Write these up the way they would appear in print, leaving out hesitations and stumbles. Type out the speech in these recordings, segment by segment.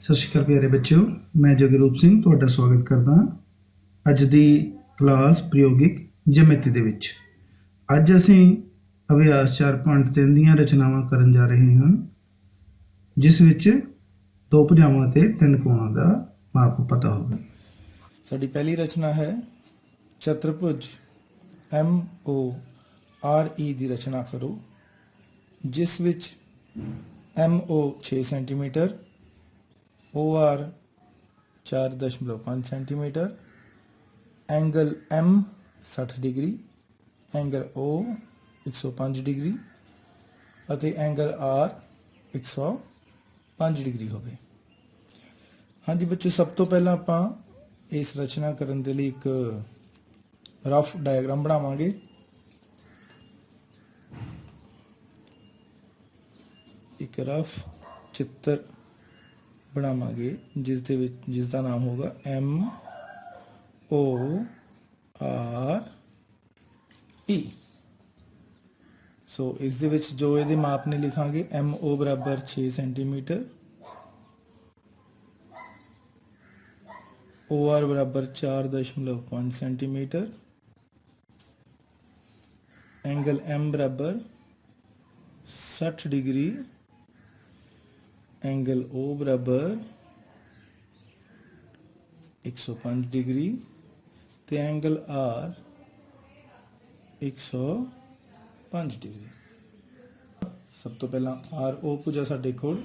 ਸਤਿ ਸ਼੍ਰੀ ਅਕਾਲ ਪਿਆਰੇ ਬੱਚਿਓ, ਮੈਂ ਜਗਰੂਪ ਸਿੰਘ ਤੁਹਾਡਾ ਸਵਾਗਤ ਕਰਦਾ ਹਾਂ ਅੱਜ ਦੀ ਕਲਾਸ ਪ੍ਰਯੋਗਿਕ ਜਿਓਮੈਟਰੀ ਦੇ ਵਿੱਚ। ਅੱਜ ਅਸੀਂ ਅਭਿਆਸ 4.3 ਦੀਆਂ ਰਚਨਾਵਾਂ ਕਰਨ ਜਾ ਰਹੇ ਹਾਂ, ਜਿਸ ਵਿੱਚ ਦੋ ਭੁਜਾਵਾਂ ਤੇ ਤਿੰਨ ਕੋਣਾਂ ਦਾ ਮਾਪ ਪਤਾ ਹੋਵੇ। ਸਾਡੀ ਪਹਿਲੀ ਰਚਨਾ ਹੈ ਚਤੁਰਭੁਜ MORE ਦੀ ਰਚਨਾ ਕਰੋ, ਜਿਸ ਵਿੱਚ MO 6 centimetre, OR 4.5 centimetre, angle M 60 degree, angle O 105 degree ਅਤੇ ਐਂਗਲ R 105 ਡਿਗਰੀ ਹੋਵੇ। ਹਾਂਜੀ ਬੱਚੋ, ਸਭ ਤੋਂ ਪਹਿਲਾਂ ਆਪਾਂ ਇਸ ਰਚਨਾ ਕਰਨ ਦੇ ਲਈ ਇੱਕ ਰਫ ਡਾਇਗਰਾਮ ਬਣਾਵਾਂਗੇ। ਇੱਕ ਰਫ ਚਿੱਤਰ ਬਣਾਵਾਂਗੇ ਜਿਸ ਦਾ ਨਾਮ ਹੋਗਾ MORE। ਸੋ ਇਸ ਦੇ ਵਿੱਚ ਜੋ ਇਹਦੇ ਮਾਪ ਨੇ ਲਿਖਾਂਗੇ, MO ਬਰਾਬਰ 6 ਸੈਂਟੀਮੀਟਰ, OR बराबर 4.5 सेंटीमीटर, एंगल M बराबर 60 डिग्री, एंगल O बराबर 105 डिग्री ते एंगल R 105 डिग्री। सब तो पहला RO भुजा साडे कोल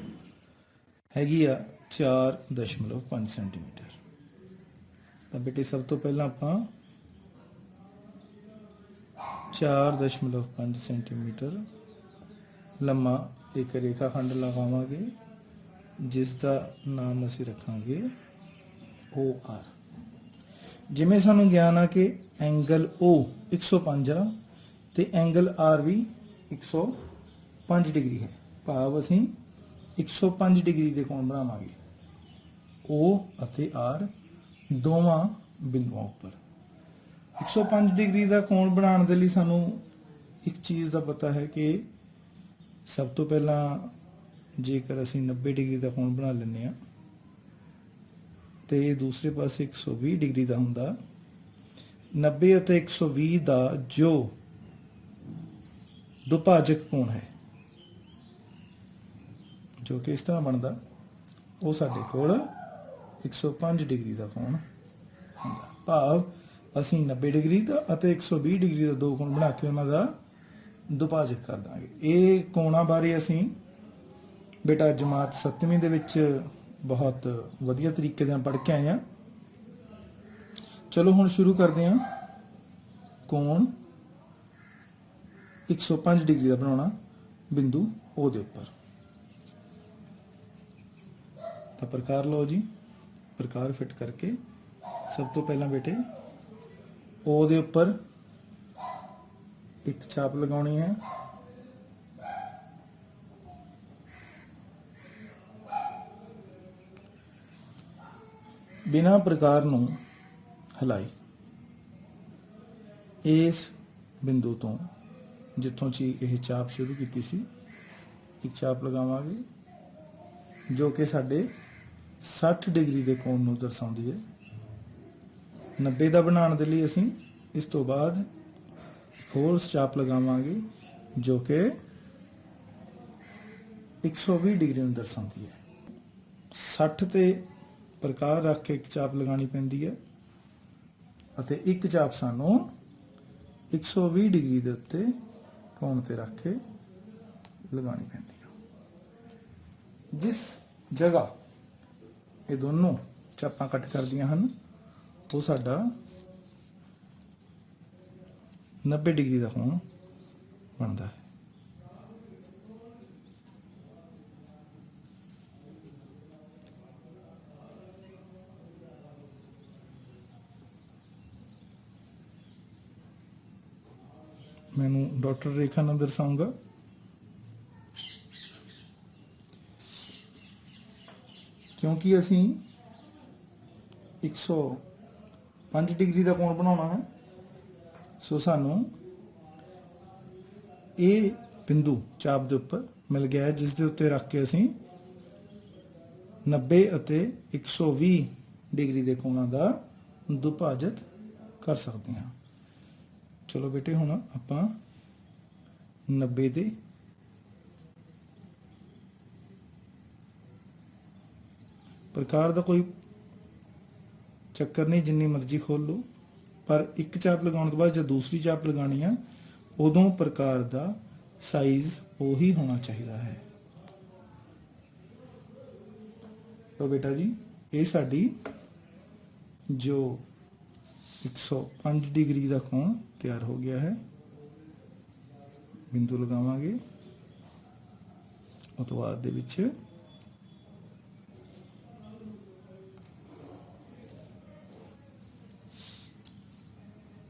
हैगी आ 4.5 सेंटीमीटर। ਤਾਂ ਬੇਟੇ ਸਭ ਤੋਂ ਪਹਿਲਾਂ ਆਪਾਂ 4.5 ਸੈਂਟੀਮੀਟਰ ਲੰਮਾ ਇੱਕ ਰੇਖਾ ਖੰਡ ਲਗਾਵਾਂਗੇ, ਜਿਸ ਦਾ ਨਾਮ ਅਸੀਂ ਰੱਖਾਂਗੇ OR। ਜਿਵੇਂ ਸਾਨੂੰ ਗਿਆਨ ਆ ਕਿ ਐਂਗਲ O 105 ਆ ਤੇ ਐਂਗਲ R ਵੀ 105 ਡਿਗਰੀ ਹੈ, ਭਾਵ ਅਸੀਂ 105 ਡਿਗਰੀ ਦੇ ਕੋਣ ਬਣਾਵਾਂਗੇ O ਅਤੇ R ਦੋਵਾਂ ਬਿੰਦੂਆਂ ਉੱਪਰ। 105 ਡਿਗਰੀ ਦਾ ਕੋਣ ਬਣਾਉਣ ਦੇ ਲਈ ਸਾਨੂੰ ਇੱਕ ਚੀਜ਼ ਦਾ ਪਤਾ ਹੈ ਕਿ ਸਭ ਤੋਂ ਪਹਿਲਾਂ ਜੇਕਰ ਅਸੀਂ 90 ਡਿਗਰੀ ਦਾ ਕੋਣ ਬਣਾ ਲੈਂਦੇ ਹਾਂ ਤੇ ਦੂਸਰੇ ਪਾਸੇ 120 ਡਿਗਰੀ ਦਾ ਹੁੰਦਾ। 90 ਅਤੇ 120 ਦਾ ਜੋ ਦੁਭਾਜਕ ਕੋਣ ਹੈ, ਜੋ ਕਿ ਇਸ ਤਰ੍ਹਾਂ ਬਣਦਾ, ਉਹ ਸਾਡੇ ਕੋਲ 105 ਡਿਗਰੀ ਦਾ ਕੋਣ ਹੁੰਦਾ। ਭਾਵ ਅਸੀਂ 90 ਡਿਗਰੀ ਦਾ ਅਤੇ 120 ਡਿਗਰੀ ਦਾ ਦੋ ਕੋਣ ਬਣਾ ਕੇ ਉਹਨਾਂ ਦਾ ਦੁਭਾਜਕ ਕਰ ਦਾਂਗੇ। ਇਹ ਕੋਣਾਂ ਬਾਰੇ ਅਸੀਂ ਬੇਟਾ ਜਮਾਤ 7ਵੀਂ ਦੇ ਵਿੱਚ ਬਹੁਤ ਵਧੀਆ ਤਰੀਕੇ ਨਾਲ ਪੜ੍ਹ ਕੇ ਆਏ ਹਾਂ। ਚਲੋ ਹੁਣ ਸ਼ੁਰੂ ਕਰਦੇ ਹਾਂ। ਕੋਣ 105 ਡਿਗਰੀ ਦਾ ਬਣਾਉਣਾ ਬਿੰਦੂ O ਦੇ ਉੱਪਰ। ਤਾਂ ਪ੍ਰਕਾਰ ਲਓ ਜੀ, ਪ੍ਰਕਾਰ ਫਿੱਟ ਕਰਕੇ ਸਭ ਤੋਂ ਪਹਿਲਾਂ ਬੇਟੇ O ਦੇ ਉੱਪਰ ਇੱਕ ਛਾਪ ਲਗਾਉਣੀ ਹੈ। ਬਿਨਾਂ ਪ੍ਰਕਾਰ ਨੂੰ ਹਿਲਾਈ ਇਸ ਬਿੰਦੂ ਤੋਂ, ਜਿੱਥੋਂ ਚ ਇਹ ਛਾਪ ਸ਼ੁਰੂ ਕੀਤੀ ਸੀ, ਇੱਕ ਛਾਪ ਲਗਾਵਾਂਗੇ ਜੋ ਕਿ ਸਾਡੇ 60 ਡਿਗਰੀ ਦੇ ਕੋਣ ਨੂੰ ਦਰਸਾਉਂਦੀ ਹੈ। 90 ਦਾ ਬਣਾਉਣ ਦੇ ਲਈ ਅਸੀਂ ਇਸ ਤੋਂ ਬਾਅਦ ਇੱਕ ਹੋਰ ਛਾਪ ਲਗਾਵਾਂਗੇ ਜੋ ਕਿ 120 ਡਿਗਰੀ ਨੂੰ ਦਰਸਾਉਂਦੀ ਹੈ। 60 ਤੇ ਪ੍ਰਕਾਰ ਰੱਖ ਕੇ ਇੱਕ ਛਾਪ ਲਗਾਉਣੀ ਪੈਂਦੀ ਹੈ ਅਤੇ ਇੱਕ ਛਾਪ ਸਾਨੂੰ 120 ਡਿਗਰੀ ਦੇ ਉੱਤੇ ਕੋਣ ਤੇ ਰੱਖ ਕੇ ਲਗਾਉਣੀ ਪੈਂਦੀ ਹੈ। ਜਿਸ ਜਗ੍ਹਾ ਇਹ ਦੋਨੋਂ ਚਾਪਾਂ ਕੱਟ ਕਰਦੀਆਂ ਹਨ, ਉਹ ਸਾਡਾ 90 ਡਿਗਰੀ ਦਾ ਕੋਣ ਬਣਦਾ ਹੈ। ਮੈਨੂੰ ਡਾਟਰ ਰੇਖਾ ਨਾਲ ਦਰਸਾਉਂਗਾ। ਕਿਉਂਕਿ ਅਸੀਂ 105 ਡਿਗਰੀ ਦਾ ਕੋਣ ਬਣਾਉਣਾ ਹੈ, ਸੋ ਸਾਨੂੰ ਇਹ ਬਿੰਦੂ ਚਾਪ ਦੇ ਉੱਪਰ ਮਿਲ ਗਿਆ, ਜਿਸ ਦੇ ਉੱਤੇ ਰੱਖ ਕੇ ਅਸੀਂ 90 ਅਤੇ 120 ਡਿਗਰੀ ਦੇ ਕੋਣਾਂ ਦਾ ਦੁਭਾਜਤ ਕਰ ਸਕਦੇ ਹਾਂ। ਚਲੋ ਬੇਟੇ ਹੁਣ ਆਪਾਂ 90 ਦੇ ਪ੍ਰਕਾਰ ਦਾ ਕੋਈ ਚੱਕਰ ਨਹੀਂ, ਜਿੰਨੀ ਮਰਜ਼ੀ ਖੋਲ ਲਓ, ਪਰ ਇੱਕ ਚਾਪ ਲਗਾਉਣ ਤੋਂ ਬਾਅਦ ਜਦ ਦੂਸਰੀ ਚਾਪ ਲਗਾਉਣੀ ਆ ਉਦੋਂ ਪ੍ਰਕਾਰ ਦਾ ਸਾਈਜ਼ ਉਹੀ ਹੋਣਾ ਚਾਹੀਦਾ ਹੈ। तो बेटा जी ये साडी जो 105 डिग्री का कोण तैयार हो गया है। बिंदु लगावांगे उस तो बाद दे विच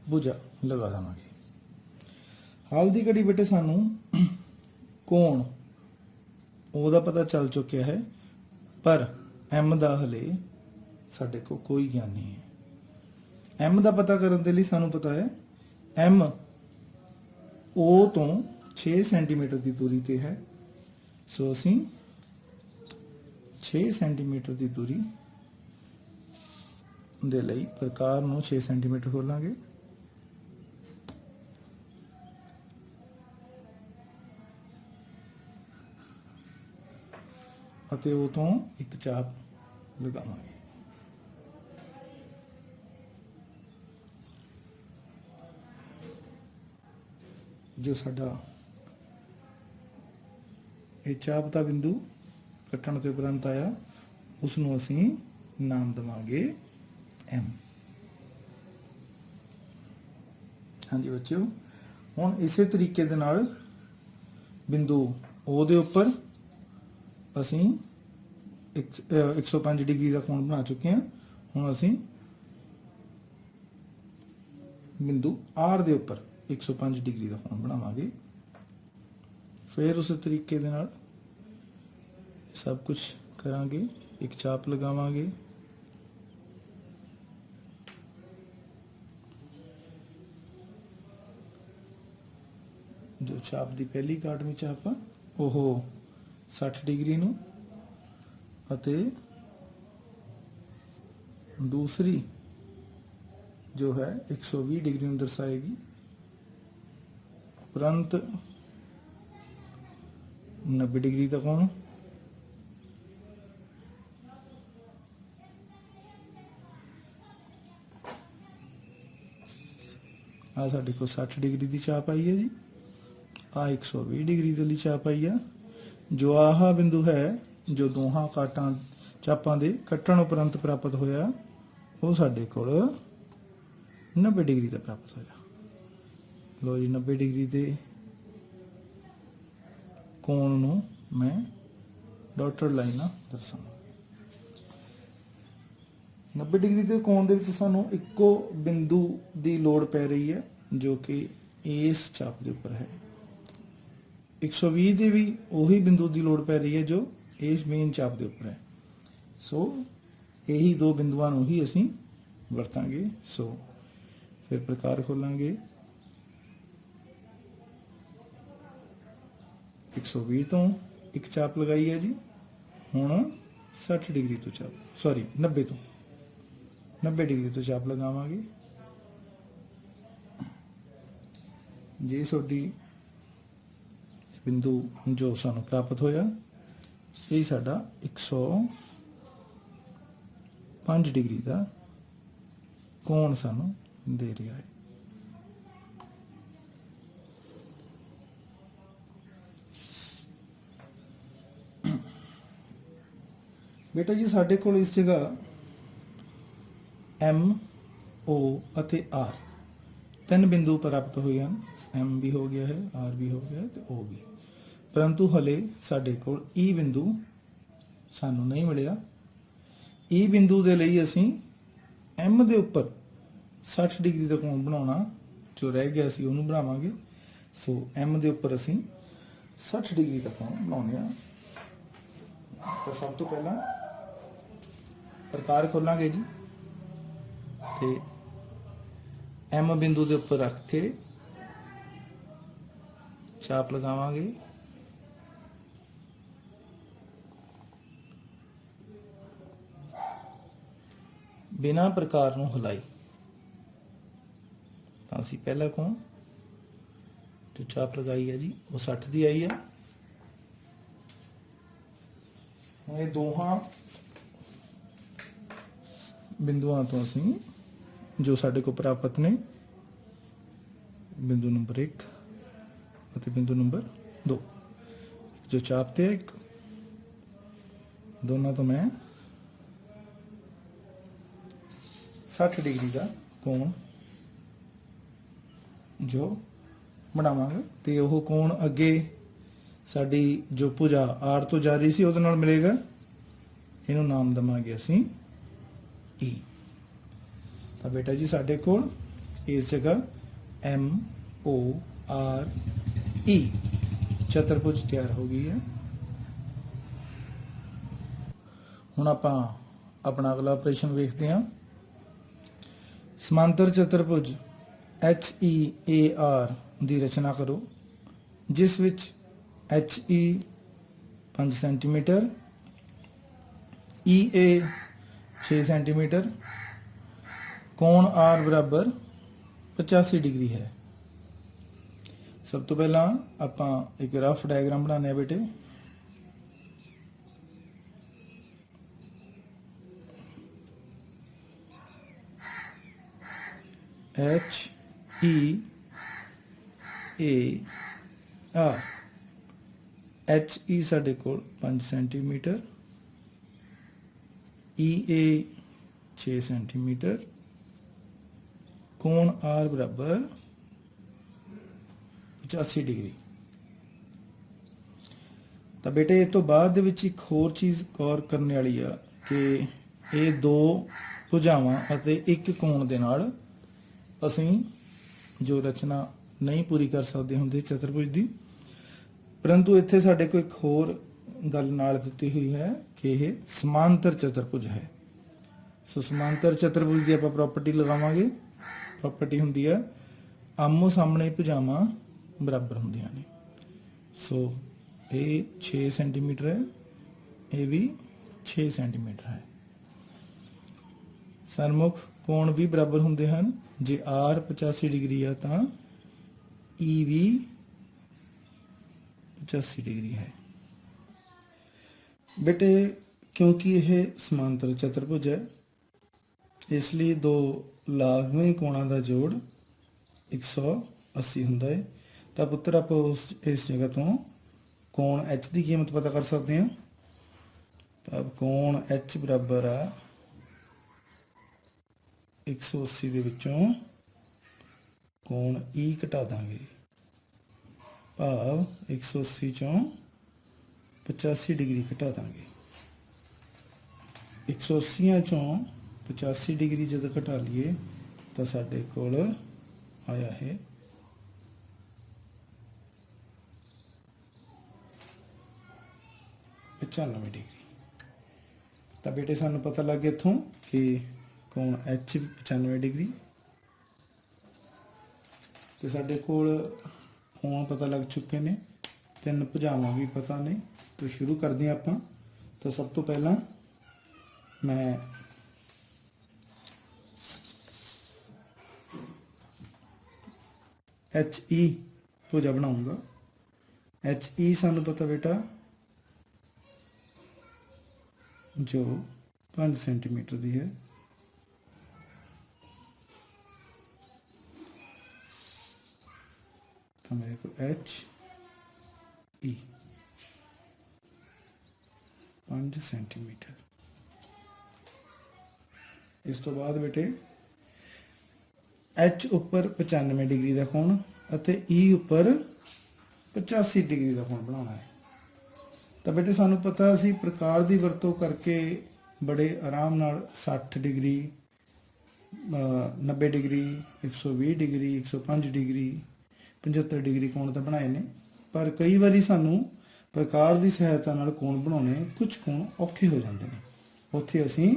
भुजा लगा देवांगे। हाल दी घड़ी बेटे सानू कोण ओदा पता चल चुकिया है, पर एम ਦਾ ਹਲੇ ਸਾਡੇ ਕੋਲ ਕੋਈ ਗਿਆਨ ਨਹੀਂ ਹੈ। ਐਮ ਦਾ ਪਤਾ ਕਰਨ ਦੇ ਲਈ ਸਾਨੂੰ ਪਤਾ ਹੈ ਐਮ O ਤੋਂ 6 ਸੈਂਟੀਮੀਟਰ ਦੀ ਦੂਰੀ ਤੇ ਹੈ। ਸੋ ਅਸੀਂ 6 ਸੈਂਟੀਮੀਟਰ ਦੀ ਦੂਰੀ ਦੇ ਲਈ ਪ੍ਰਕਾਰ ਨੂੰ 6 ਸੈਂਟੀਮੀਟਰ ਖੋਲਾਂਗੇ। ਅਤੇ ਉਹ ਤੋਂ ਇੱਕ ਚਾਪ ਲਗਾਵਾਂਗੇ। ਜੋ ਸਾਡਾ ਇਹ ਚਾਪ ਦਾ ਬਿੰਦੂ ਕੱਟਣ ਤੋਂ ਉਪਰੰਤ ਆਇਆ ਉਸ ਨੂੰ ਅਸੀਂ ਨਾਮ ਦੇਵਾਂਗੇ M। ਹਾਂਜੀ ਬੱਚਿਓ, ਹੁਣ ਇਸੇ ਤਰੀਕੇ ਦੇ ਨਾਲ ਬਿੰਦੂ O ਦੇ ਉੱਪਰ ਅਸੀਂ 105 डिग्री का कोण बना चुके हैं। हुण असीं बिंदु R दे उपर 105 डिग्री का कोण बनावांगे। फिर उस तरीके दे नाल सब कुछ करांगे। एक चाप लगावांगे, जो चाप दी पहली काटवीं चाप आ ओह 60 डिग्री नूं ਅਤੇ दूसरी जो है 120 डिग्री में दर्शाएगी। उपरंत 90 डिग्री तक कोण आ साडे को 60 डिग्री की चाप आई है जी। आ 120 डिग्री के लिए चाप आई है। जो आह बिंदु है जो दोहां काटां चापां दे कट्टण उपरंत प्राप्त होया वो साडे कोल 90 डिग्री का प्राप्त होया। लो जी 90 डिग्री के कोण नूं मैं डॉटेड लाइन दर्शांगा। 90 डिग्री के कोण दे विच सानूं इक्को बिंदु की लोड़ पै रही है जो कि इस चाप के उपर है। 120 के भी उही बिंदु की लोड़ पै रही है जो इस मेन चाप के उपर है। सो यही दो बिंदुआं नूं ही असीं वरतांगे। सो फिर प्रकार खोलांगे। 120 तो एक चाप लगाई है जी। हुण 60 डिग्री तो चाप सॉरी 90 डिग्री तो चाप लगावांगे। जे साडी बिंदु जो सानू प्राप्त होया ये साडा 105 डिग्री का कोण सानू दे रहा है। बेटा जी साडे कोल इस जगह M O ਅਤੇ R तीन बिंदु प्राप्त हुए हैं। M भी हो गया है, R भी हो गया है तो O भी, परंतु हले साडे कोल E बिंदु सानू नहीं मिलिया। E बिंदु दे लई असीं M दे उपर 60 डिग्री का कोण बनाउणा जो रह गया सी उहनूं बनावांगे। सो M दे उपर असीं 60 डिग्री का कोण बनाउणे आ। तो सब तो पहला प्रकार खोलांगे जी ते M बिंदु के उपर रख के चाप लगावांगे। ਬਿਨਾਂ ਪ੍ਰਕਾਰ ਨੂੰ ਹਿਲਾਈ ਤਾਂ ਅਸੀਂ ਪਹਿਲਾ ਕੋਣ ਜੋ ਚਾਪ ਲਗਾਈ ਹੈ ਜੀ ਉਹ 60 ਦੀ ਆਈ ਹੈ। ਹੁਣ ਇਹ ਦੋਹਾਂ ਬਿੰਦੂਆਂ ਤੋਂ ਅਸੀਂ ਜੋ ਸਾਡੇ ਕੋਲ ਪ੍ਰਾਪਤ ਨੇ ਬਿੰਦੂ ਨੰਬਰ 1 ਅਤੇ ਬਿੰਦੂ ਨੰਬਰ 2 ਜੋ ਚਾਪ ਤੇ ਇੱਕ ਦੋਨਾਂ ਤੋਂ ਮੈਂ 60 ਡਿਗਰੀ ਦਾ ਕੋਣ ਜੋ ਬਣਾਵਾਂਗੇ ਤੇ ਉਹ ਕੋਣ ਅੱਗੇ ਸਾਡੀ ਜੋ ਭੁਜਾ ਆਰ ਤੋਂ ਜਾ ਰਹੀ ਸੀ ਉਹਦੇ ਨਾਲ ਮਿਲੇਗਾ। ਇਹਨੂੰ ਨਾਮ ਦਵਾਂਗੇ ਅਸੀਂ E। ਤਾਂ ਬੇਟਾ ਜੀ ਸਾਡੇ ਕੋਲ ਇਸ ਜਗ੍ਹਾ MORE ਚਤੁਰਭੁਜ ਤਿਆਰ ਹੋ ਗਈ ਹੈ। ਹੁਣ ਆਪਾਂ ਆਪਣਾ ਅਗਲਾ ਆਪਰੇਸ਼ਨ ਵੇਖਦੇ ਹਾਂ। ਸਮਾਂਤਰ ਚਤੁਰਭੁਜ HEAR ਦੀ ਰਚਨਾ ਕਰੋ ਜਿਸ ਵਿੱਚ HE 5 ਸੈਂਟੀਮੀਟਰ EA 6 ਸੈਂਟੀਮੀਟਰ ਕੋਣ R ਬਰਾबर 85 ਡਿਗਰੀ ਹੈ। ਸਭ ਤੋਂ ਪਹਿਲਾਂ ਆਪਾਂ ਇੱਕ ਰਫ ਡਾਇਗਰਾਮ ਬਣਾਉਂਦੇ ਆ ਬੇਟੇ। HEAR HE ਸਾਡੇ ਕੋਲ 5 ਸੈਂਟੀਮੀਟਰ EA 6 ਸੈਂਟੀਮੀਟਰ ਕੋਣ R ਬਰਾबर 85 ਡਿਗਰੀ। ਤਾਂ ਬੇਟੇ ਇਸ ਤੋਂ ਬਾਅਦ ਦੇ ਵਿੱਚ ਇੱਕ ਹੋਰ ਚੀਜ਼ ਗੌਰ ਕਰਨ ਵਾਲੀ ਆ ਕਿ ਇਹ ਦੋ ਭੁਜਾਵਾਂ ਅਤੇ ਇੱਕ ਕੋਣ ਦੇ ਨਾਲ ਅਸੀਂ ਜੋ ਰਚਨਾ ਨਹੀਂ ਪੂਰੀ ਕਰ ਸਕਦੇ ਹੁੰਦੇ ਚਤੁਰਭੁਜ ਦੀ, ਪਰੰਤੂ ਇੱਥੇ ਸਾਡੇ ਕੋਲ ਇੱਕ ਹੋਰ ਗੱਲ ਨਾਲ ਦਿੱਤੀ ਹੋਈ ਹੈ ਕਿ ਇਹ ਸਮਾਂਤਰ ਚਤੁਰਭੁਜ ਹੈ। ਸੋ ਸਮਾਂਤਰ ਚਤੁਰਭੁਜ ਦੀ ਆਪਾਂ ਪ੍ਰਾਪਰਟੀ ਲਗਾਵਾਂਗੇ। ਪ੍ਰਾਪਰਟੀ ਹੁੰਦੀ ਹੈ ਆਮੋ ਸਾਹਮਣੇ ਭੁਜਾਵਾਂ ਬਰਾਬਰ ਹੁੰਦੀਆਂ ਨੇ। ਸੋ ਇਹ 6 ਸੈਂਟੀਮੀਟਰ ਹੈ, ਇਹ ਵੀ 6 ਸੈਂਟੀਮੀਟਰ ਹੈ। ਸਨਮੁਖ ਕੋਣ ਵੀ ਬਰਾਬਰ ਹੁੰਦੇ ਹਨ। ਜੇ R 85 ਡਿਗਰੀ ਆ ਤਾਂ E ਵੀ 85 ਡਿਗਰੀ ਹੈ। ਬੇਟੇ ਕਿਉਂਕਿ ਇਹ ਸਮਾਂਤਰ ਚਤੁਰਭੁਜ ਹੈ ਇਸ ਲਈ ਦੋ ਲਾਗਵੇਂ ਕੋਣਾਂ ਦਾ ਜੋੜ 180 ਹੁੰਦਾ ਹੈ। ਤਾਂ ਪੁੱਤਰ ਆਪਾਂ ਇਸ ਜਗ੍ਹਾ ਤੋਂ ਕੋਣ H ਦੀ ਕੀਮਤ ਪਤਾ ਕਰ ਸਕਦੇ ਹਾਂ। ਤਾਂ ਕੋਣ H ਬਰਾਬਰ ਆ 180 ਦੇ ਵਿੱਚੋਂ ਕੋਣ E ਘਟਾ ਦਾਂਗੇ, ਭਾਵ 180 ਚੋਂ 85 ਡਿਗਰੀ ਘਟਾ ਦਾਂਗੇ। 180 ਚੋਂ 85 ਡਿਗਰੀ ਜਦੋਂ ਘਟਾ ਲਈਏ ਤਾਂ ਸਾਡੇ ਕੋਲ ਆਇਆ ਹੈ 95 ਡਿਗਰੀ। ਤਾਂ ਬੇਟੇ ਸਾਨੂੰ ਪਤਾ ਲੱਗ ਗਿਆ ਇੱਥੋਂ ਕਿ ਕੋਣ H 95 ਡਿਗਰੀ ਤੇ ਸਾਡੇ ਕੋਲ ਕੋਣ ਪਤਾ ਲੱਗ ਚੁੱਕੇ ਨੇ, ਤਿੰਨ ਭੁਜਾਵਾਂ ਵੀ ਪਤਾ ਨੇ। ਤਾਂ ਸ਼ੁਰੂ ਕਰਦੇ ਹਾਂ ਆਪਾਂ। ਤਾਂ ਸਭ ਤੋਂ ਪਹਿਲਾਂ ਮੈਂ HE ਭੁਜਾ ਬਣਾਉਂਗਾ। HE ਸਾਨੂੰ ਪਤਾ ਬੇਟਾ ਜੋ 5 ਸੈਂਟੀਮੀਟਰ ਦੀ ਹੈ। तो मेरे को HE 5 ਸੈਂਟੀਮੀਟਰ। ਇਸ ਤੋਂ ਬਾਅਦ ਬੇਟੇ H ਉੱਪਰ 95 ਡਿਗਰੀ ਦਾ ਕੋਣ ਅਤੇ E ਉੱਪਰ 85 ਡਿਗਰੀ ਦਾ ਕੋਣ ਬਣਾਉਣਾ ਹੈ। ਤਾਂ ਬੇਟੇ ਸਾਨੂੰ ਪਤਾ ਅਸੀਂ ਪ੍ਰਕਾਰ ਦੀ ਵਰਤੋਂ ਕਰਕੇ ਬੜੇ ਆਰਾਮ ਨਾਲ 60 degree 90 degree 120 degree 105 degree 75 degree ਕੋਣ ਤਾਂ ਬਣਾਏ ਨੇ, ਪਰ ਕਈ ਵਾਰੀ ਸਾਨੂੰ ਪ੍ਰਕਾਰ ਦੀ ਸਹਾਇਤਾ ਨਾਲ ਕੋਣ ਬਣਾਉਣੇ ਕੁਝ ਕੋਣ ਔਖੇ ਹੋ ਜਾਂਦੇ ਨੇ। ਉੱਥੇ ਅਸੀਂ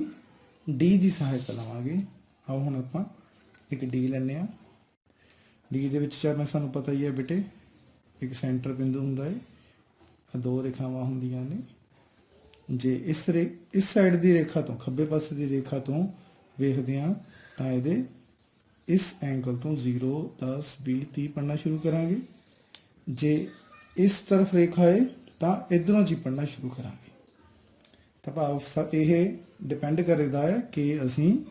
D ਦੀ ਸਹਾਇਤਾ ਲਵਾਂਗੇ। ਆਓ ਹੁਣ ਆਪਾਂ ਇੱਕ D ਲੈਂਦੇ ਹਾਂ। D ਦੇ ਵਿੱਚ ਚਾਹੇ ਸਾਨੂੰ ਪਤਾ ਹੀ ਹੈ ਬੇਟੇ ਇੱਕ ਸੈਂਟਰ ਬਿੰਦੂ ਹੁੰਦਾ ਹੈ, ਦੋ ਰੇਖਾਵਾਂ ਹੁੰਦੀਆਂ ਨੇ। ਜੇ ਇਸ ਸਾਈਡ ਦੀ ਰੇਖਾ ਤੋਂ ਖੱਬੇ ਪਾਸੇ ਦੀ ਰੇਖਾ ਤੋਂ ਵੇਖਦੇ ਹਾਂ ਤਾਂ ਇਹਦੇ ਇਸ ਐਂਗਲ ਤੋਂ 0 10 20 30 ਪੜਨਾ ਸ਼ੁਰੂ ਕਰਾਂਗੇ। ਜੇ ਇਸ ਤਰਫ ਰੇਖਾ ਹੈ ਤਾਂ ਇਧਰੋਂ ਜੀ ਪੜਨਾ ਸ਼ੁਰੂ ਕਰਾਂਗੇ। ਤਾਂ ਭਾਵ ਇਹ ਡਿਪੈਂਡ ਕਰਦਾ ਹੈ ਕਿ ਅਸੀਂ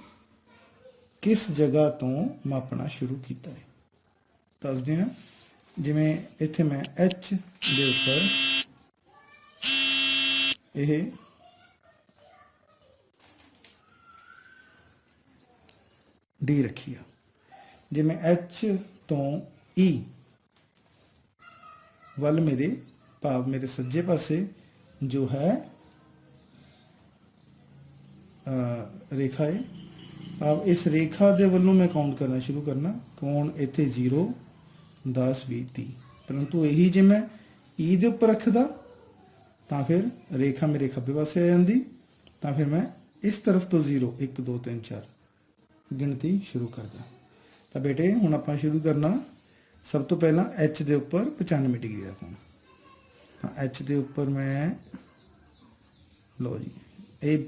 ਕਿਸ ਜਗ੍ਹਾ ਤੋਂ ਮਾਪਣਾ ਸ਼ੁਰੂ ਕੀਤਾ ਹੈ। ਦੱਸਦੇ ਹਾਂ, ਜਿਵੇਂ ਇੱਥੇ ਮੈਂ H ਦੇ ਉੱਪਰ ਇਹ D ਰੱਖੀ ਆ। ਜੇ ਮੈਂ H ਤੋਂ E ਵੱਲ ਮੇਰੇ ਭਾਵ ਮੇਰੇ ਸੱਜੇ ਪਾਸੇ ਜੋ ਹੈ ਰੇਖਾ ਹੈ, ਭਾਵ ਇਸ ਰੇਖਾ ਦੇ ਵੱਲੋਂ ਮੈਂ ਕਾਊਂਟ ਕਰਨਾ ਸ਼ੁਰੂ ਕਰਨਾ। ਕੋਣ ਇੱਥੇ 0 10 20 30, ਪਰੰਤੂ ਇਹੀ ਜੇ ਮੈਂ E ਦੇ ਉੱਪਰ ਰੱਖਦਾ ਤਾਂ ਫਿਰ ਰੇਖਾ ਮੇਰੇ ਖੱਬੇ ਪਾਸੇ ਆ ਜਾਂਦੀ। ਤਾਂ ਫਿਰ ਮੈਂ ਇਸ ਤਰਫ ਤੋਂ 0 1 2 3 4 ਗਿਣਤੀ ਸ਼ੁਰੂ ਕਰਦਾ। ਤਾਂ ਬੇਟੇ ਹੁਣ ਆਪਾਂ ਸ਼ੁਰੂ ਕਰਨਾ। ਸਭ ਤੋਂ ਪਹਿਲਾਂ H ਦੇ ਉੱਪਰ 95 ਡਿਗਰੀ ਰੱਖਣਾ। ਤਾਂ H ਦੇ ਉੱਪਰ ਮੈਂ ਲਓ ਜੀ, ਇਹ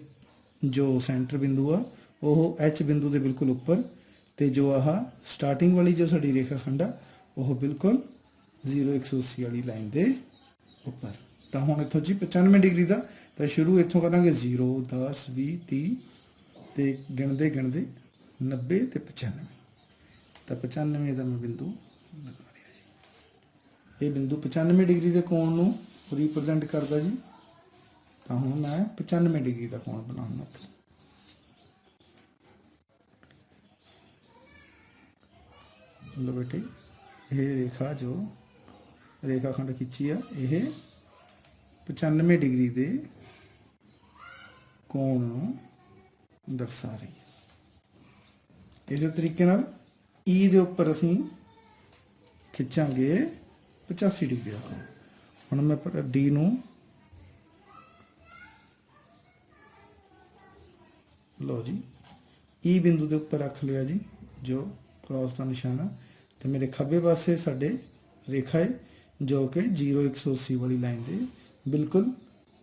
ਜੋ ਸੈਂਟਰ ਬਿੰਦੂ ਆ ਉਹ H ਬਿੰਦੂ ਦੇ ਬਿਲਕੁਲ ਉੱਪਰ, ਤੇ ਜੋ ਆਹ ਸਟਾਰਟਿੰਗ ਵਾਲੀ ਜੋ ਸਾਡੀ ਰੇਖਾ ਖੰਡ ਆ ਉਹ ਬਿਲਕੁਲ 0 180 ਵਾਲੀ ਲਾਈਨ ਦੇ ਉੱਪਰ। ਤਾਂ ਹੁਣ ਇੱਥੋਂ ਜੀ 95 ਡਿਗਰੀ ਦਾ ਤਾਂ ਸ਼ੁਰੂ ਇੱਥੋਂ ਕਰਾਂਗੇ 0 10 20 30 ਤੇ ਗਿਣਦੇ ਗਿਣਦੇ 90 ਤੇ 95। ਤਾਂ 95 ਦਾ ਮੈਂ ਬਿੰਦੂ ਲਗਾ ਰਿਹਾ ਜੀ। ਇਹ ਬਿੰਦੂ 95 ਡਿਗਰੀ ਦੇ ਕੋਣ ਨੂੰ ਰਿਪਰੈਜ਼ੈਂਟ ਕਰਦਾ ਜੀ। ਤਾਂ ਹੁਣ ਮੈਂ 95 ਡਿਗਰੀ ਦਾ ਕੋਣ ਬਣਾਉਣਾ। ਲੋ ਬੇਟੇ, ਇਹ ਰੇਖਾ ਜੋ ਰੇਖਾ ਖੰਡ ਖਿੱਚੀ ਆ ਇਹ 95 ਡਿਗਰੀ ਦੇ ਕੋਣ ਨੂੰ ਦਰਸਾ ਰਹੀ ਹੈ। ਇਸੇ ਤਰੀਕੇ ਨਾਲ E ਦੇ ਉੱਪਰ ਅਸੀਂ ਖਿੱਚਾਂਗੇ 85 ਡਿਗਰੀ ਦਾ ਕੋਣ। ਹੁਣ ਮੈਂ D ਨੂੰ ਲਓ ਜੀ E ਬਿੰਦੂ ਦੇ ਉੱਪਰ ਰੱਖ ਲਿਆ ਜੀ, ਜੋ ਕ੍ਰਾਸ ਦਾ ਨਿਸ਼ਾਨ ਆ, ਤੇ ਮੇਰੇ ਖੱਬੇ ਪਾਸੇ ਸਾਡੇ ਰੇਖਾ ਹੈ ਜੋ ਕਿ 0 180 ਵਾਲੀ ਲਾਈਨ ਦੇ ਬਿਲਕੁਲ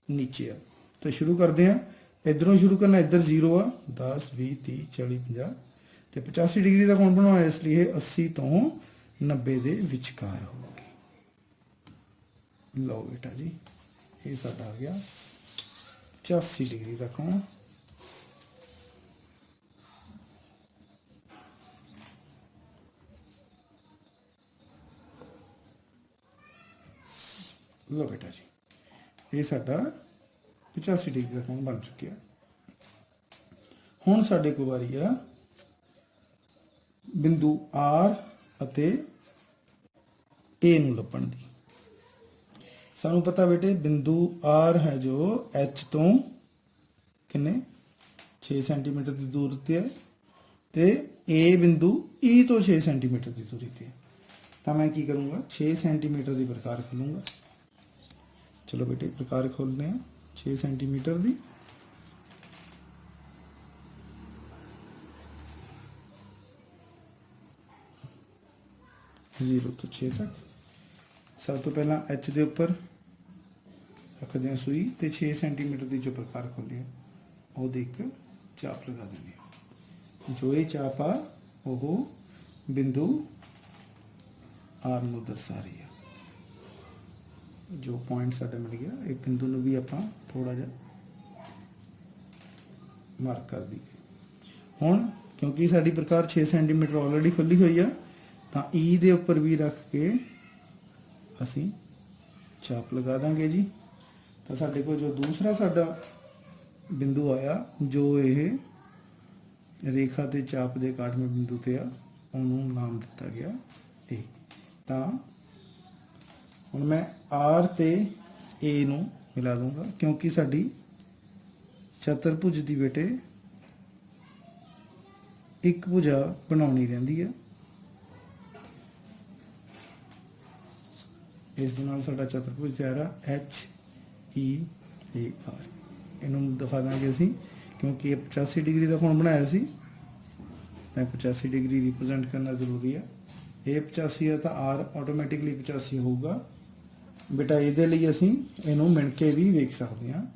ਨੀਚੇ ਆ। ਤਾਂ ਸ਼ੁਰੂ ਕਰਦੇ ਹਾਂ। ਇਧਰੋਂ ਸ਼ੁਰੂ ਕਰਨਾ, ਇੱਧਰ 0 ਆ 10 20 30 40 50 ਤੇ 85 ਡਿਗਰੀ ਦਾ ਕੋਣ ਬਣਾਉਣਾ, ਇਸ ਲਈ ਇਹ 80 ਤੋਂ 90 ਦੇ ਵਿਚਕਾਰ ਹੋਊਗੀ। ਲਓ ਬੇਟਾ ਜੀ, ਇਹ ਸਾਡਾ ਆ ਗਿਆ 85 ਡਿਗਰੀ ਦਾ ਕੋਣ। ਲਓ ਬੇਟਾ ਜੀ, ਇਹ ਸਾਡਾ 85 ਡਿਗਰੀ ਦਾ ਕੋਣ ਬਣ ਚੁੱਕਿਆ। ਹੁਣ ਸਾਡੇ ਕੋਲ ਵਾਰੀ ਆ ਬਿੰਦੂ R ਅਤੇ A ਨੂੰ ਲੱਭਣ ਦੀ। ਸਾਨੂੰ ਪਤਾ ਬੇਟੇ ਬਿੰਦੂ R ਹੈ ਜੋ H ਤੋਂ ਕਿੰਨੇ 6 ਸੈਂਟੀਮੀਟਰ ਦੀ ਦੂਰੀ ਤੇ ਹੈ, ਤੇ A ਬਿੰਦੂ E ਤੋਂ 6 ਸੈਂਟੀਮੀਟਰ ਦੀ ਦੂਰੀ ਤੇ ਹੈ। ਤਾਂ ਮੈਂ ਕੀ ਕਰੂੰਗਾ, 6 ਸੈਂਟੀਮੀਟਰ ਦੀ ਪ੍ਰਕਾਰ ਖੋਲੂੰਗਾ। ਚਲੋ बेटे प्रकार खोलते हैं 6 सेंटीमीटर दी। जीरो तो 6 तक सब तो पहला H के उपर रखते हैं सूई तो 6 सेंटीमीटर की जो प्रकार खोली वो एक चाप लगा देंगे। जो ये चाप आ वो बिंदु R ਨੂੰ दर्शा रही है। जो पॉइंट साडा मिल गया एक बिंदु ਨੂੰ भी ਆਪਾਂ थोड़ा ਜਿਹਾ ਮਾਰਕ ਕਰ ਦਈਏ। ਹੁਣ ਕਿਉਂਕਿ ਸਾਡੀ ਪ੍ਰਕਾਰ 6 ਸੈਂਟੀਮੀਟਰ ਆਲਰੇਡੀ ਖੁੱਲੀ ਹੋਈ ਆ ਤਾਂ E ਦੇ ਉੱਪਰ ਵੀ ਰੱਖ ਕੇ ਅਸੀਂ ਚਾਪ ਲਗਾ ਦਾਂਗੇ ਜੀ। ਤਾਂ ਸਾਡੇ ਕੋਲ ਜੋ ਦੂਸਰਾ ਸਾਡਾ ਬਿੰਦੂ ਆਇਆ ਜੋ ਇਹ ਰੇਖਾ ਤੇ ਚਾਪ ਦੇ 61 ਬਿੰਦੂ ਤੇ ਆ, ਉਹਨੂੰ ਨਾਮ ਦਿੱਤਾ ਗਿਆ A। ਤਾਂ ਹੁਣ ਮੈਂ R ਤੇ A ਨੂੰ ਮਿਲਾ ਦੂੰਗਾ ਕਿਉਂਕਿ ਸਾਡੀ ਚਤੁਰਭੁਜ ਦੀ ਬੇਟੇ ਇੱਕ ਭੁਜਾ ਬਣਾਉਣੀ ਰਹਿੰਦੀ ਹੈ। ਇਸ ਦੇ ਨਾਲ ਸਾਡਾ ਚਤੁਰਭੁਜ ਤਿਆਰ ਆ HEAR। ਇਹਨੂੰ ਦਿਖਾ ਦਾਂਗੇ ਅਸੀਂ ਕਿਉਂਕਿ ਇਹ 85 ਡਿਗਰੀ ਦਾ ਕੋਣ ਬਣਾਇਆ ਸੀ ਤਾਂ 85 ਡਿਗਰੀ ਰਿਪਰੈਜ਼ੈਂਟ ਕਰਨਾ ਜ਼ਰੂਰੀ ਹੈ। ਇਹ 85 ਹੈ ਤਾਂ R ਆਟੋਮੈਟਿਕਲੀ 85 ਹੋਊਗਾ। ਬੇਟਾ ਇਹਦੇ ਲਈ ਅਸੀਂ ਇਹਨੂੰ ਮਿਣ ਕੇ ਵੀ ਵੇਖ ਸਕਦੇ ਹਾਂ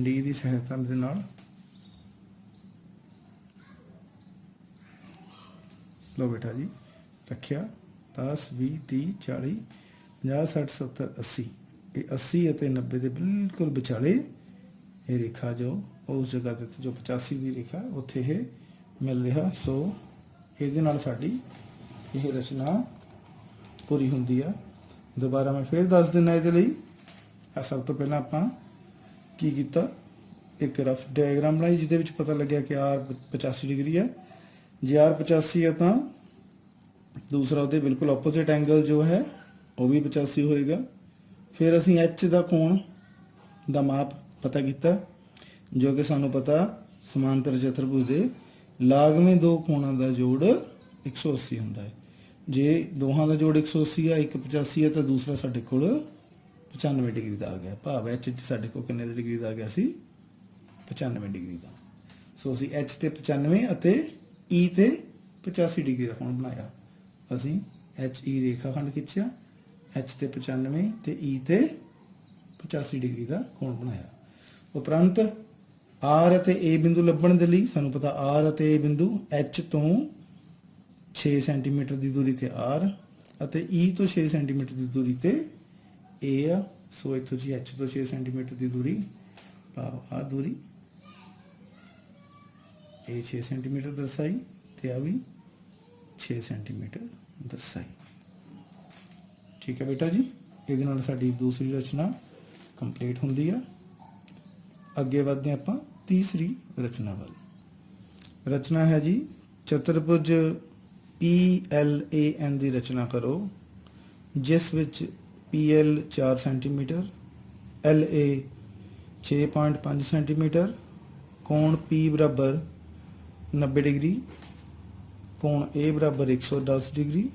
ਡੀ ਦੀ ਸਹਾਇਤਾ ਦੇ ਨਾਲ। ਲਓ ਬੇਟਾ ਜੀ, ਰੱਖਿਆ 10 20 30 40 50 60 70 80। ਇਹ 80 ਅਤੇ 90 ਦੇ ਬਿਲਕੁਲ ਵਿਚਾਲੇ ਇਹ ਰੇਖਾ ਜੋ ਉਸ ਜਗ੍ਹਾ ਤੇ ਜੋ 85 ਦੀ ਰੇਖਾ ਉੱਥੇ ਇਹ ਮਿਲ ਰਿਹਾ। ਸੋ ਇਹਦੇ ਨਾਲ ਸਾਡੀ ਇਹ ਰਚਨਾ ਪੂਰੀ ਹੁੰਦੀ ਆ। ਦੁਬਾਰਾ ਮੈਂ ਫਿਰ ਦੱਸ ਦਿੰਦਾ ਇਹਦੇ ਲਈ। ਸਭ ਤੋਂ ਪਹਿਲਾਂ ਆਪਾਂ ਕੀ ਕੀਤਾ, ਇੱਕ ਰਫ ਡਾਇਗਰਾਮ ਬਣਾਈ ਜਿਹਦੇ ਵਿੱਚ ਪਤਾ ਲੱਗਿਆ ਕਿ R 85 ਡਿਗਰੀ ਹੈ। ਜੇ R 85 ਹੈ ਤਾਂ ਦੂਸਰਾ ਉਹਦੇ ਬਿਲਕੁਲ ਆਪੋਜ਼ਿਟ ਐਂਗਲ ਜੋ ਹੈ ਉਹ ਵੀ 85 ਹੋਏਗਾ। ਫਿਰ ਅਸੀਂ H ਦਾ ਕੋਣ ਦਾ ਮਾਪ ਪਤਾ ਕੀਤਾ, ਜੋ ਕਿ ਸਾਨੂੰ ਪਤਾ ਸਮਾਂਤਰ ਚਤੁਰਭੁਜ ਦੇ ਲਾਗਵੇਂ ਦੋ ਕੋਣਾਂ ਦਾ ਜੋੜ 180 ਹੁੰਦਾ ਹੈ। ਜੇ ਦੋਹਾਂ ਦਾ ਜੋੜ 180 ਹੈ, ਇੱਕ 85 ਹੈ, ਤਾਂ ਦੂਸਰਾ ਸਾਡੇ ਕੋਲ 95 ਡਿਗਰੀ ਦਾ ਆ ਗਿਆ। ਭਾਵ H ਸਾਡੇ ਕੋਲ ਕਿੰਨੇ ਡਿਗਰੀ ਦਾ ਆ ਗਿਆ ਸੀ? 95 ਡਿਗਰੀ ਦਾ। ਸੋ ਅਸੀਂ H ਤੇ 95 ਅਤੇ E ਤੇ 85 ਡਿਗਰੀ ਦਾ ਕੋਣ ਬਣਾਇਆ। ਅਸੀਂ HE ਰੇਖਾਖੰਡ ਖਿੱਚਿਆ, H ਤੇ 95 ਤੇ E ਤੇ 85 ਡਿਗਰੀ ਦਾ ਕੋਣ ਬਣਾਇਆ। ਉਪਰੰਤ R ਅਤੇ A ਬਿੰਦੂ ਲੱਭਣ ਦੇ ਲਈ ਸਾਨੂੰ ਪਤਾ R ਅਤੇ A ਬਿੰਦੂ H ਤੋਂ 6 ਸੈਂਟੀਮੀਟਰ ਦੀ ਦੂਰੀ ਤੇ R ਅਤੇ E ਤੋਂ 6 ਸੈਂਟੀਮੀਟਰ ਦੀ ਦੂਰੀ ਤੇ A ਆ। ਸੋ ਇੱਥੋਂ ਜੀ H ਤੋਂ 6 ਸੈਂਟੀਮੀਟਰ ਦੀ ਦੂਰੀ, ਭਾਵ ਆ ਦੂਰੀ ਇਹ 6 ਸੈਂਟੀਮੀਟਰ ਦਰਸਾਈ ਤੇ ਆ ਵੀ 6 ਸੈਂਟੀਮੀਟਰ ਦਰਸਾਈ। ਠੀਕ ਹੈ ਬੇਟਾ ਜੀ, ਇਹਦੇ ਨਾਲ ਸਾਡੀ ਦੂਸਰੀ ਰਚਨਾ ਕੰਪਲੀਟ ਹੁੰਦੀ ਆ। ਅੱਗੇ ਵਧਦੇ ਆਪਾਂ ਤੀਸਰੀ ਰਚਨਾ ਵੱਲ। ਰਚਨਾ ਹੈ ਜੀ ਚਤੁਰਭੁਜ PLAN ਦੀ ਰਚਨਾ ਕਰੋ, ਜਿਸ ਵਿੱਚ PL 4 ਸੈਂਟੀਮੀਟਰ, LA 6.5 ਸੈਂਟੀਮੀਟਰ, ਕੋਣ P ਬਰਾਬਰ 90 ਡਿਗਰੀ, ਕੋਣ A ਬਰਾਬਰ 110 ਡਿਗਰੀ,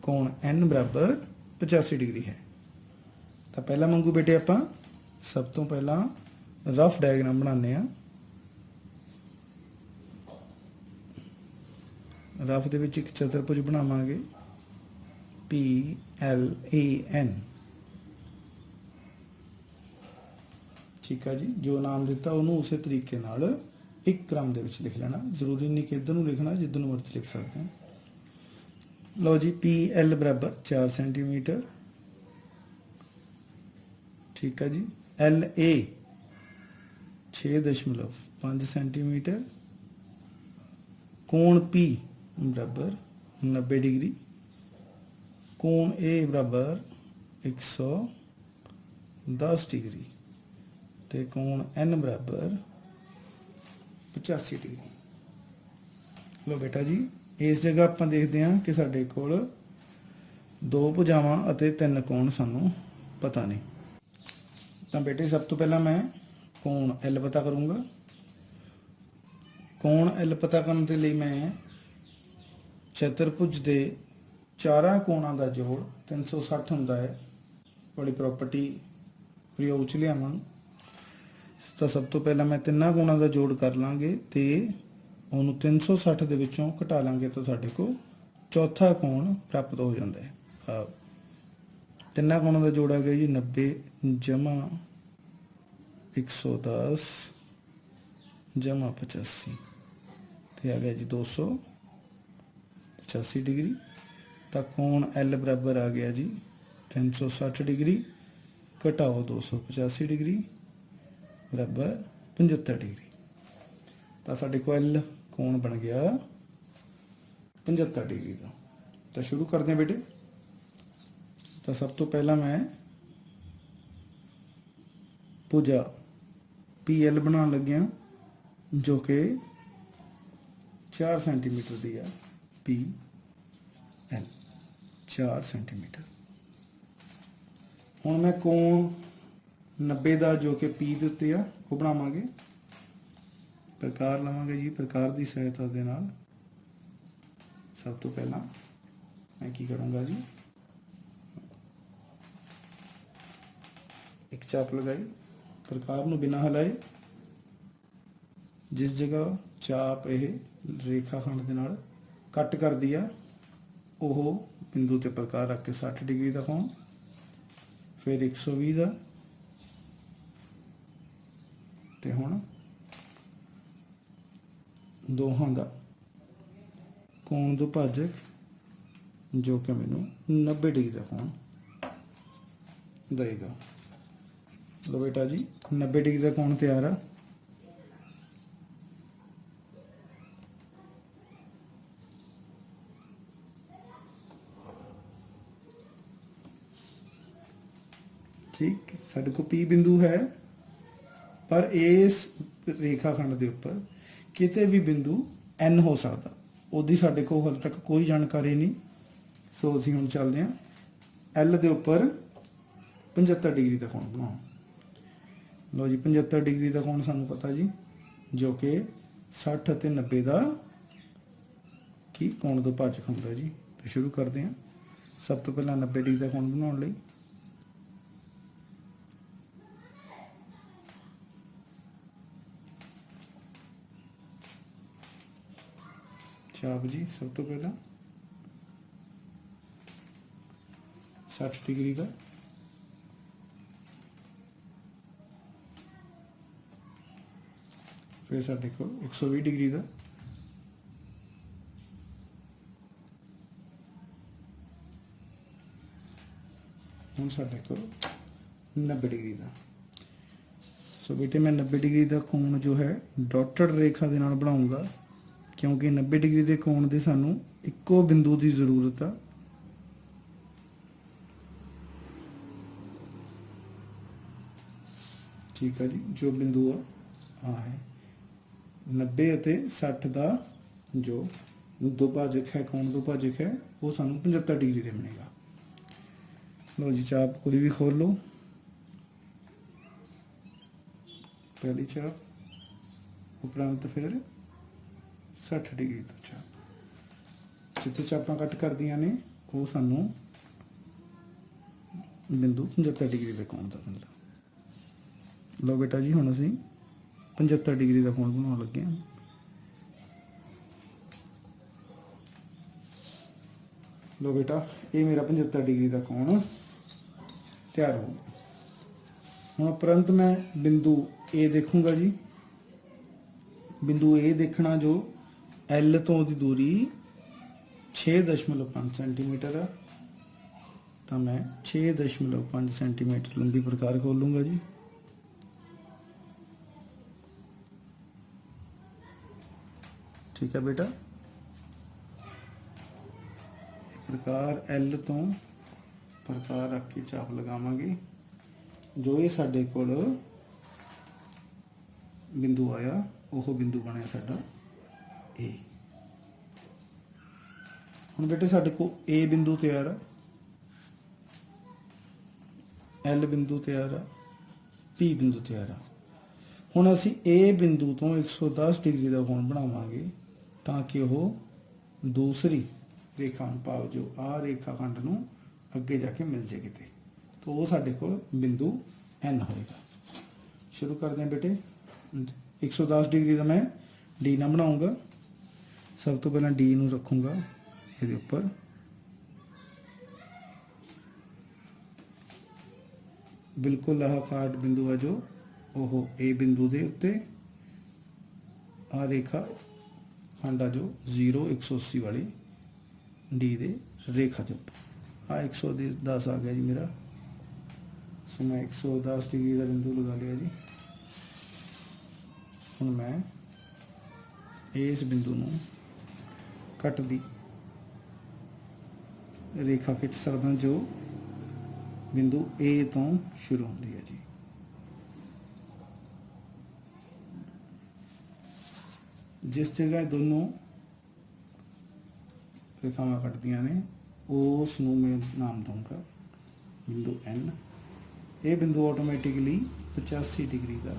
ਕੋਣ N ਬਰਾਬਰ 85 ਡਿਗਰੀ ਹੈ। ਤਾਂ ਪਹਿਲਾਂ ਵਾਂਗੂ ਬੇਟੇ ਆਪਾਂ ਸਭ ਤੋਂ ਪਹਿਲਾਂ ਰਫ ਡਾਇਗਰਾਮ ਬਣਾਉਂਦੇ ਆ। ਰਫ ਦੇ ਵਿੱਚ ਇੱਕ ਚਤੁਰਭੁਜ ਬਣਾਵਾਂਗੇ PLAN। ਠੀਕ ਆ ਜੀ, ਜੋ ਨਾਮ ਦਿੱਤਾ ਉਹਨੂੰ ਉਸੇ ਤਰੀਕੇ ਨਾਲ ਇੱਕ ਕ੍ਰਮ ਦੇ ਵਿੱਚ ਲਿਖ ਲੈਣਾ। ਜ਼ਰੂਰੀ ਨਹੀਂ ਕਿ ਇੱਧਰ ਨੂੰ ਲਿਖਣਾ, ਜਿੱਧਰ ਨੂੰ ਮਰਜ਼ੀ ਲਿਖ ਸਕਦੇ ਹਾਂ। ਲਓ ਜੀ, PL ਬਰਾਬਰ 4 ਸੈਂਟੀਮੀਟਰ। ਠੀਕ ਆ ਜੀ, LA 6.5 ਸੈਂਟੀਮੀਟਰ, ਕੋਣ P ਬਰਾਬਰ 90 ਡਿਗਰੀ, ਕੋਣ A ਬਰਾਬਰ 110 ਡਿਗਰੀ ਤੇ ਕੋਣ N ਬਰਾਬਰ 85 ਡਿਗਰੀ। ਲੋ ਬੇਟਾ ਜੀ, ਇਸ ਜਗ੍ਹਾ ਆਪਾਂ ਦੇਖਦੇ ਹਾਂ ਕਿ ਸਾਡੇ ਕੋਲ ਦੋ ਭੁਜਾਵਾਂ ਅਤੇ ਤਿੰਨ ਕੋਣ ਸਾਨੂੰ ਪਤਾ ਨਹੀਂ। ਤਾਂ ਬੇਟੇ ਸਭ ਤੋਂ ਪਹਿਲਾਂ ਮੈਂ ਕੋਣ L ਪਤਾ ਕਰੂੰਗਾ। ਕੋਣ L ਪਤਾ ਕਰਨ ਦੇ ਲਈ ਮੈਂ ਚਤੁਰਭੁਜ ਦੇ ਚਾਰਾਂ ਕੋਣਾਂ ਦਾ ਜੋੜ 360 ਹੁੰਦਾ ਹੈ, ਬੜੀ ਪ੍ਰਾਪਰਟੀ ਪ੍ਰਯੋਗ ਚ ਲਿਆਵਾਂ। ਤਾਂ ਸਭ ਤੋਂ ਪਹਿਲਾਂ ਮੈਂ ਤਿੰਨਾਂ ਕੋਣਾਂ ਦਾ ਜੋੜ ਕਰ ਲਾਂਗੇ ਤੇ ਉਹਨੂੰ 360 ਦੇ ਵਿੱਚੋਂ ਘਟਾ ਲਾਂਗੇ ਤਾਂ ਸਾਡੇ ਕੋਲ ਚੌਥਾ ਕੋਣ ਪ੍ਰਾਪਤ ਹੋ ਜਾਂਦਾ ਹੈ। ਤਿੰਨਾਂ ਕੋਣਾਂ ਦਾ ਜੋੜ ਆ ਗਿਆ ਜੀ 90 ਜਮਾ 110 ਜਮਾ 85 ਤੇ ਆ ਗਿਆ ਜੀ 285 ਡਿਗਰੀ। ਤਾਂ ਕੋਣ L ਬਰਾਬਰ ਆ ਗਿਆ ਜੀ 360 ਡਿਗਰੀ ਘਟਾਓ 285 ਡਿਗਰੀ ਬਰਾਬਰ 75 ਡਿਗਰੀ। ਤਾਂ ਸਾਡੇ ਕੋਲ L ਕੋਣ ਬਣ ਗਿਆ 75 ਡਿਗਰੀ ਦਾ। ਤਾਂ ਸ਼ੁਰੂ ਕਰਦੇ ਹਾਂ ਬੇਟੇ। ਤਾਂ ਸਭ ਤੋਂ ਪਹਿਲਾਂ ਮੈਂ ਭੁਜਾ PL ਬਣਾਉਣ ਲੱਗਿਆ, ਜੋ ਕਿ 4 ਸੈਂਟੀਮੀਟਰ ਦੀ ਆ। PL 4 centimetre. ਹੁਣ ਮੈਂ ਕੋਣ 90 ਦਾ ਜੋ ਕਿ P ਦੇ ਉੱਤੇ ਆ ਉਹ ਬਣਾਵਾਂਗੇ। ਪ੍ਰਕਾਰ ਲਵਾਂਗੇ ਜੀ, ਪ੍ਰਕਾਰ ਦੀ ਸਹਾਇਤਾ ਦੇ ਨਾਲ। ਸਭ ਤੋਂ ਪਹਿਲਾਂ ਮੈਂ ਕੀ ਕਰੂੰਗਾ ਜੀ, ਇੱਕ ਚਾਪ ਲਗਾਈ, ਪ੍ਰਕਾਰ ਨੂੰ ਬਿਨਾਂ ਹਿਲਾਏ ਜਿਸ ਜਗ੍ਹਾ ਚਾਪ ਇਹ ਰੇਖਾਖੰਡ ਦੇ ਨਾਲ ਕੱਟ ਕਰਦੀ ਆ ਉਹ ਬਿੰਦੂ ਤੇ ਪ੍ਰਕਾਰ ਰੱਖ ਕੇ 60 ਡਿਗਰੀ ਦਾ ਕੋਣ, ਫਿਰ 120 ਦਾ ਤੇ ਹੁਣ ਦੋਹਾਂ ਦਾ ਕੋਣ ਦੁਭਾਜਕ ਜੋ ਕਿ ਮੈਨੂੰ 90 ਡਿਗਰੀ ਦਾ ਕੋਣ ਦੇਗਾ। ਲੋ ਬੇਟਾ ਜੀ 90 ਡਿਗਰੀ ਦਾ ਕੋਣ ਤਿਆਰ ਆ। ठीक, साढ़े को P बिंदु है पर इस रेखाखंड के उपर किते भी बिंदु N हो सकता, ਉਹਦੀ ਸਾਡੇ ਕੋਲ ਹਾਲੇ तक कोई जानकारी नहीं। सो ਅਸੀਂ ਹੁਣ ਚੱਲਦੇ ਹਾਂ L ਦੇ ਉੱਪਰ 75 ਡਿਗਰੀ ਦਾ ਕੋਣ ਬਣਾਓ। ਲਓ ਜੀ 75 ਡਿਗਰੀ ਦਾ ਕੋਣ ਸਾਨੂੰ ਪਤਾ ਜੀ, ਜੋ ਕਿ 60 ਅਤੇ 90 ਦਾ ਕੀ ਕੋਣ ਤੋਂ ਭਾਜਕ ਹੁੰਦਾ ਜੀ। ਤੇ ਸ਼ੁਰੂ ਕਰਦੇ ਹਾਂ। ਸਭ ਤੋਂ ਪਹਿਲਾਂ 90 ਡਿਗਰੀ ਦਾ ਕੋਣ ਬਣਾਉਣ ਲਈ चाप जी सब तो पहला 60 डिग्री का, फिर साढ़े को 120 डिग्री का, हम साढ़े को 90 डिग्री का। सो बेटे मैं 90 डिग्री का कोण जो है डॉटेड रेखा के नाल बनाऊंगा, क्योंकि 90 डिग्री के कोण दे सानू इक्को बिंदु की जरूरत है। ठीक है जी, जो बिंदु आ है 90 ਅਤੇ 60 का जो दुभाजक है, कोण दुभाजक है, वो सानू 75 डिग्री से बनेगा। लो जी चाप कोई भी खोल लो। पहली चाप उपरांत फिर 60 डिग्री तो चाप, जिते चापां कट कर दियां ने वो सानू बिंदु 75 डिग्री का कोण दा मिलदा। लो बेटा जी हुण असीं 75 डिग्री का कोण बनाउण लगे हां। लो बेटा ये मेरा 75 डिग्री का कोण तैयार हो गया। हुण उपरंत मैं बिंदु ए देखूंगा जी। बिंदु ए देखना जो L तो दी दूरी 6.5 सेंटीमीटर है, तो मैं 6.5 सेंटीमीटर लंबी प्रकार खोलूंगा जी। ठीक है बेटा, प्रकार L तो प्रकार रख के चाप लगावांगे। जो ये साडे कोल बिंदु आया वो बिंदु बनया साडा ए। हुण बेटे साडे को ए बिंदु तैयार है, L बिंदु तैयार है, P बिंदु तैयार है। हुण असीं ए बिंदु तो 110 डिग्री का कोण बनावांगे ताकि वह दूसरी रेखा भाव जो आ रेखाखंड नूं अगे जाके मिल जाए किते, तो वो साडे कोल बिंदु N होएगा। शुरू करते हैं बेटे। 110 डिग्री का मैं डी ना बनाऊंगा। सब तो पहला डी नूं रखूंगा ये उपर, बिल्कुल लाहाकार बिंदु है जो ओह ए बिंदु दे उत्ते आ रेखा खंड जो 0 180 वाली डी दे रेखा के उपर आ 110 आ गया जी मेरा। सो मैं 110 डिग्री का बिंदु लगा लिया जी। हुण मैं इस बिंदु नूं कट दी रेखा खिंच सकदा जो बिंदु ए तो शुरू होती है जी। जिस जगह दोनों रेखावां कटदियां ने उस नूं मैं नाम दूंगा बिंदु N। ये बिंदु ऑटोमैटिकली 85 डिग्री का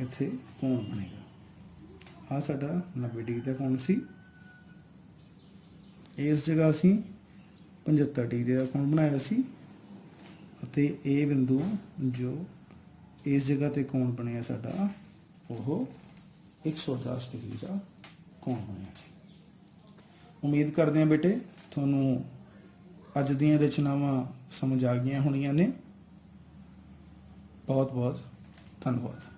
इत्थे कोण बनेगा। आ साडा 90 डिग्री का कोण सी, इस जगह असीं 75 डिग्री का कोण बनाया सी, अते ये बिंदु जो इस जगह ते कोण बनिया साडा वो 110 डिग्री का कोण बनिया जी। उम्मीद करते हैं बेटे तुहानूं अज दीयां रचनावां समझ आ गईयां होणीआं ने। बहुत बहुत धन्यवाद।